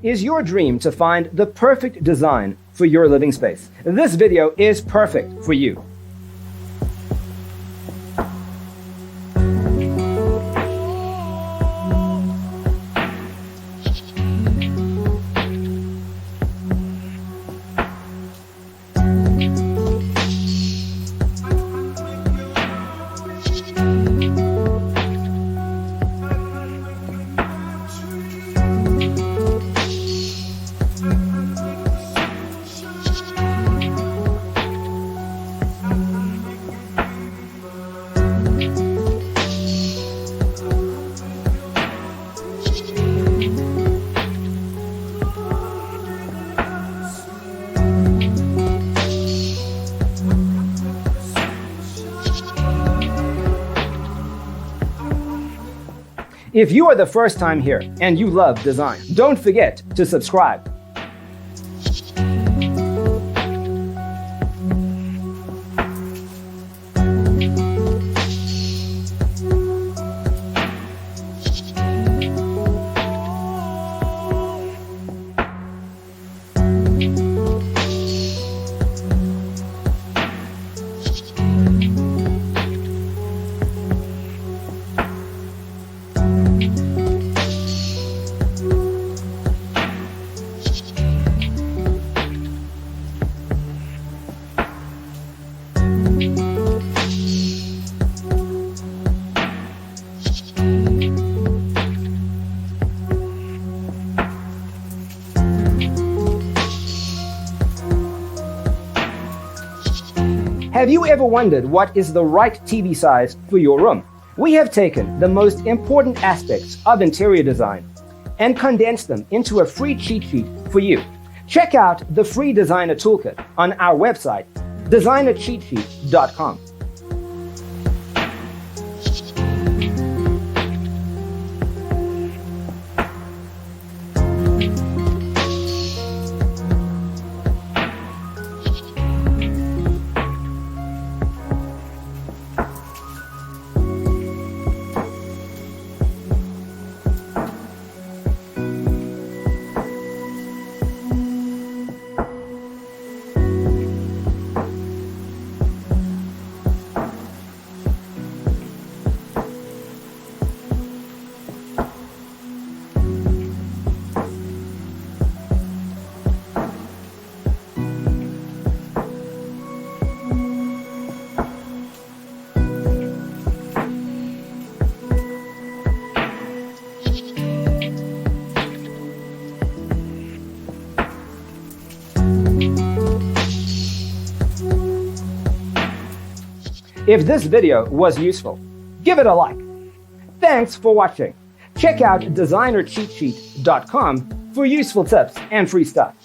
Is your dream to find the perfect design for your living space? This video is perfect for you. If you are the first time here and you love design, don't forget to subscribe. Have you ever wondered what is the right TV size for your room? We have taken the most important aspects of interior design and condensed them into a free cheat sheet for you. Check out the free designer toolkit on our website, designercheatsheet.com. If this video was useful, give it a like. Thanks for watching. Check out designercheatsheet.com for useful tips and free stuff.